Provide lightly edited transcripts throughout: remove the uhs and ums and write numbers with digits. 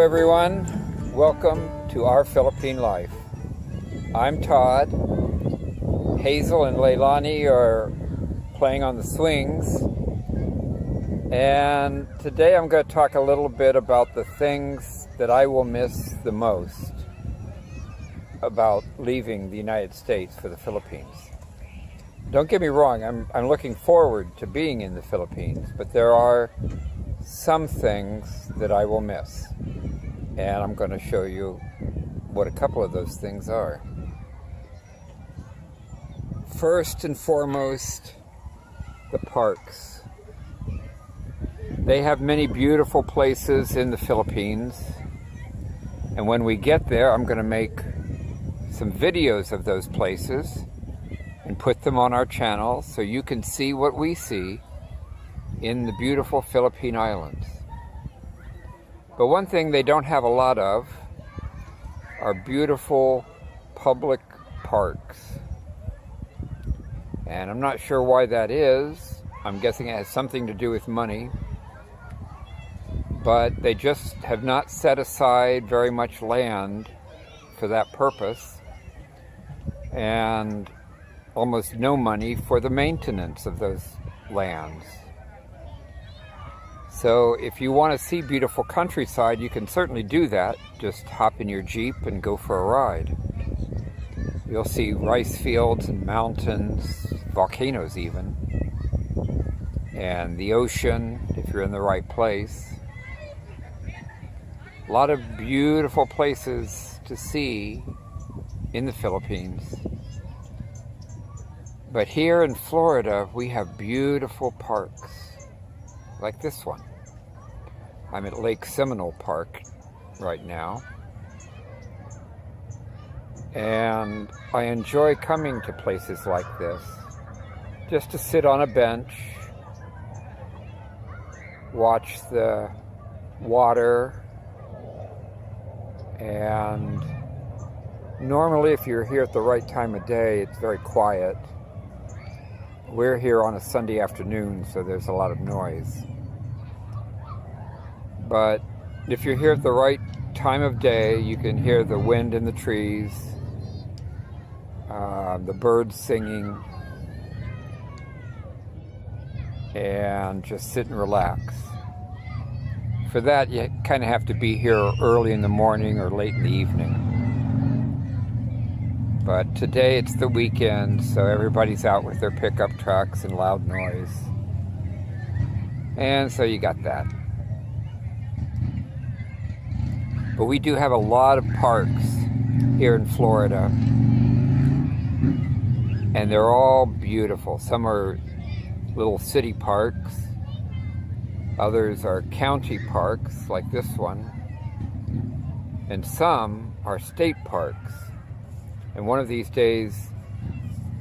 everyone. Welcome to Our Philippine Life. I'm Todd. Hazel and Leilani are playing on the swings. And today I'm going to talk a little bit about the things that I will miss the most about leaving the United States for the Philippines. Don't get me wrong, I'm looking forward to being in the Philippines, but there are some things that I will miss. And I'm going to show you what a couple of those things are. First and foremost, the parks. They have many beautiful places in the Philippines. And when we get there, I'm going to make some videos of those places and put them on our channel so you can see what we see in the beautiful Philippine Islands. But one thing they don't have a lot of are beautiful public parks. And I'm not sure why that is. I'm guessing it has something to do with money. But they just have not set aside very much land for that purpose. And almost no money for the maintenance of those lands. So if you want to see beautiful countryside, you can certainly do that. Just hop in your Jeep and go for a ride. You'll see rice fields and mountains, volcanoes even, and the ocean if you're in the right place. A lot of beautiful places to see in the Philippines. But here in Florida, we have beautiful parks. Like this one. I'm at Lake Seminole Park right now. And I enjoy coming to places like this just to sit on a bench, watch the water, and normally if you're here at the right time of day, it's very quiet. We're here on a Sunday afternoon, so there's a lot of noise. But if you're here at the right time of day, you can hear the wind in the trees, the birds singing, and just sit and relax. For that, you kind of have to be here early in the morning or late in the evening. But today it's the weekend, so everybody's out with their pickup trucks and loud noise. And so you got that. But we do have a lot of parks here in Florida. And they're all beautiful. Some are little city parks. Others are county parks, like this one. And some are state parks. And one of these days,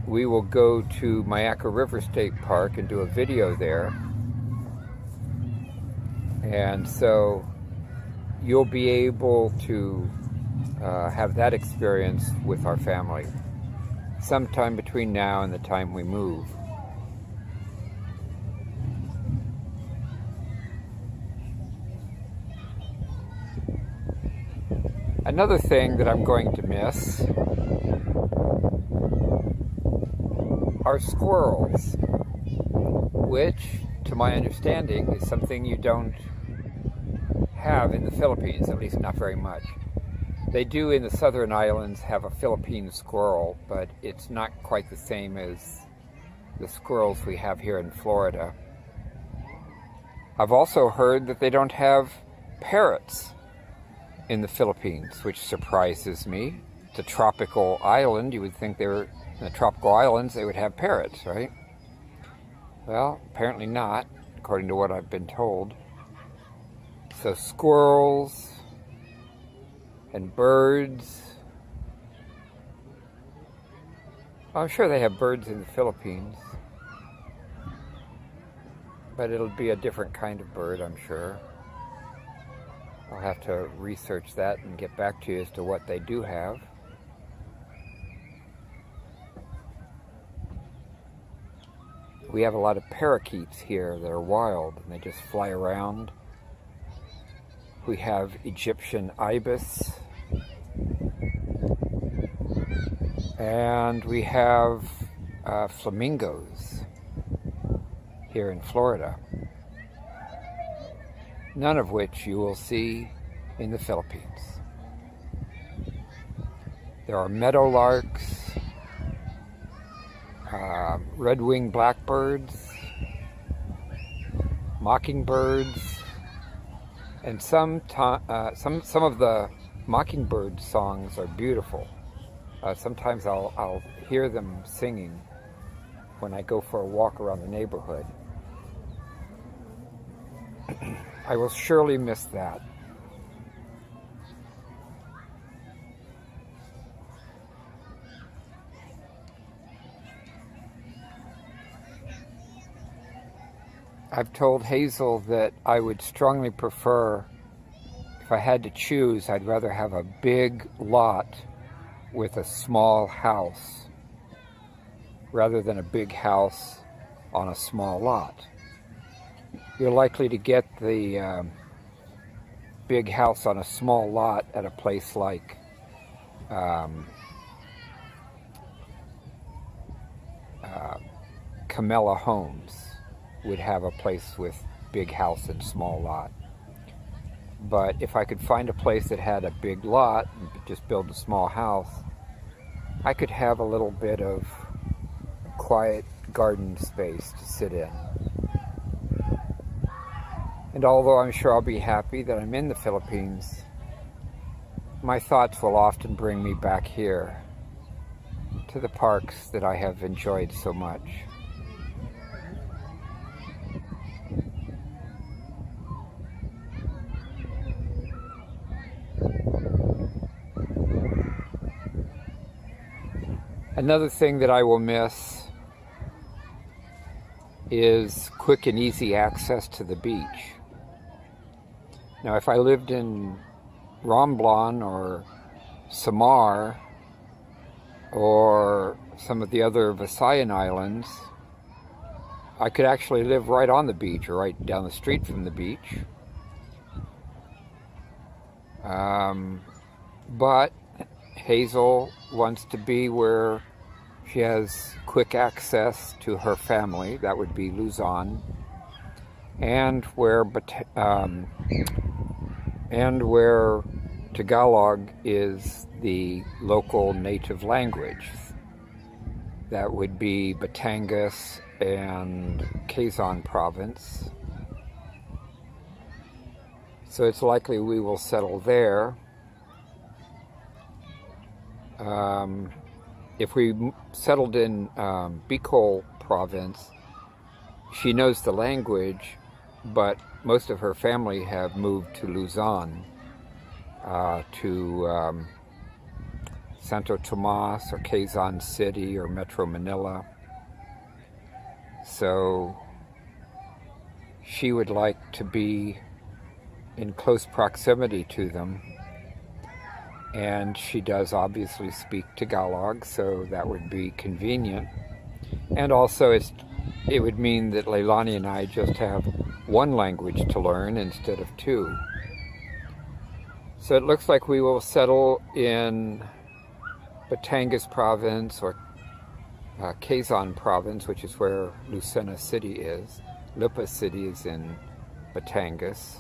we will go to Mayaca River State Park and do a video there. And so you'll be able to have that experience with our family sometime between now and the time we move. Another thing that I'm going to miss are squirrels, which, to my understanding, is something you don't have in the Philippines, at least not very much. They do in the southern islands have a Philippine squirrel, but it's not quite the same as the squirrels we have here in Florida. I've also heard that they don't have parrots in the Philippines, which surprises me. It's a tropical island. You would think they were in the tropical islands, they would have parrots, right? Well, apparently not, according to what I've been told. So squirrels and birds. I'm sure they have birds in the Philippines, but it'll be a different kind of bird, I'm sure. I'll have to research that and get back to you as to what they do have. We have a lot of parakeets here that are wild, and they just fly around. We have Egyptian ibis. And we have flamingos here in Florida, none of which you will see in the Philippines. There are meadowlarks, red-winged blackbirds, mockingbirds, and some of the mockingbird songs are beautiful. Sometimes I'll hear them singing when I go for a walk around the neighborhood. I will surely miss that. I've told Hazel that I would strongly prefer, if I had to choose, I'd rather have a big lot with a small house rather than a big house on a small lot. You're likely to get the big house on a small lot at a place like Camella Homes would have a place with big house and small lot. But if I could find a place that had a big lot and just build a small house, I could have a little bit of quiet garden space to sit in. And although I'm sure I'll be happy that I'm in the Philippines, my thoughts will often bring me back here to the parks that I have enjoyed so much. Another thing that I will miss is quick and easy access to the beach. Now, if I lived in Romblon or Samar or some of the other Visayan islands, I could actually live right on the beach or right down the street from the beach. But Hazel wants to be where she has quick access to her family. That would be Luzon, and where Tagalog is the local native language. That would be Batangas and Quezon province. So it's likely we will settle there. If we settled in Bicol province, she knows the language, but most of her family have moved to Luzon, to Santo Tomas or Quezon City or Metro Manila. So she would like to be in close proximity to them. And she does obviously speak Tagalog, so that would be convenient. And also it would mean that Leilani and I just have one language to learn instead of two. So it looks like we will settle in Batangas province or Quezon province, which is where Lucena City is. Lipa City is in Batangas.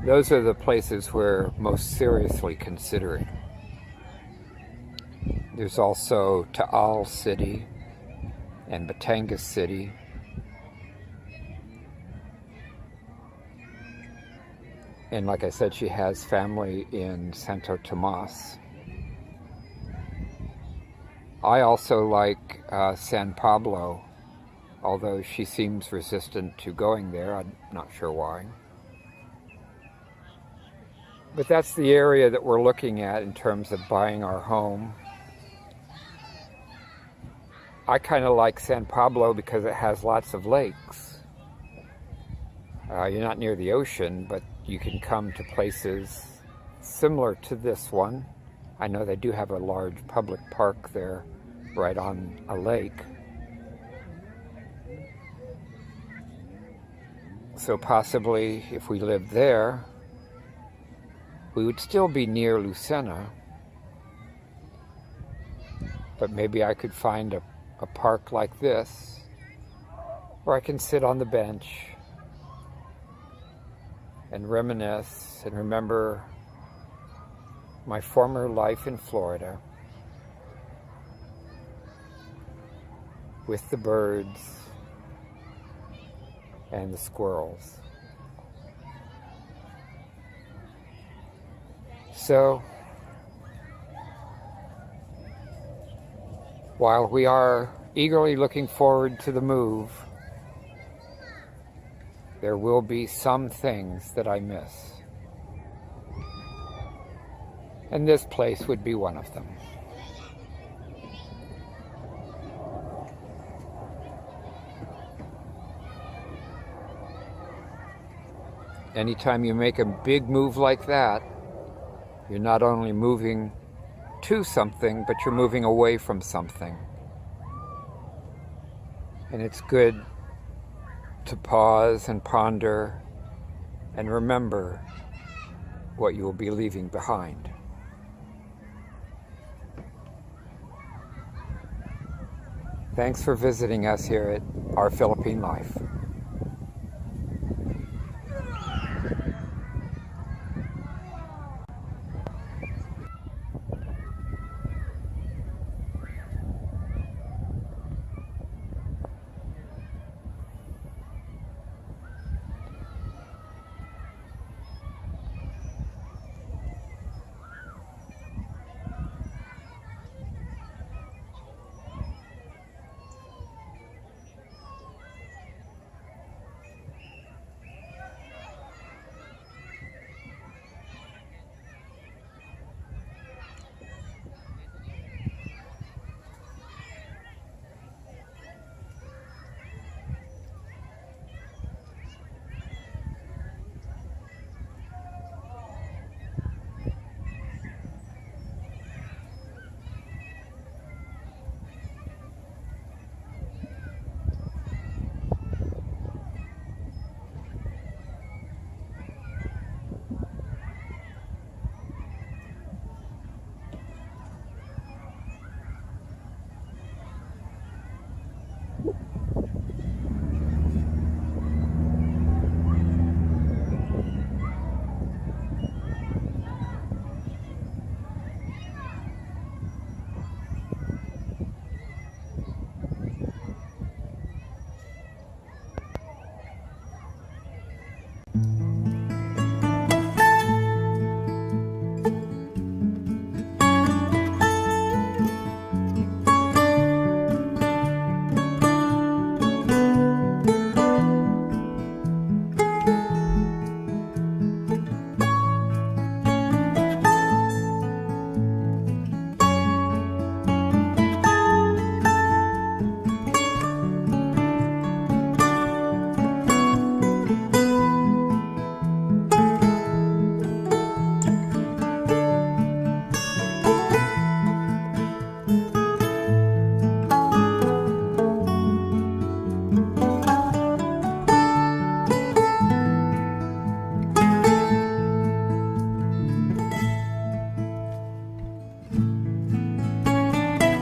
Those are the places we're most seriously considering. There's also Taal City and Batangas City. And like I said, she has family in Santo Tomas. I also like San Pablo, although she seems resistant to going there. I'm not sure why. But that's the area that we're looking at in terms of buying our home. I kind of like San Pablo because it has lots of lakes. You're not near the ocean, but you can come to places similar to this one. I know they do have a large public park there right on a lake. So possibly if we lived there, We would still be near Lucena, but maybe I could find a park like this where I can sit on the bench and reminisce and remember my former life in Florida with the birds and the squirrels. So, while we are eagerly looking forward to the move, there will be some things that I miss. And this place would be one of them. Anytime you make a big move like that, you're not only moving to something, but you're moving away from something. And it's good to pause and ponder and remember what you will be leaving behind. Thanks for visiting us here at Our Philippine Life.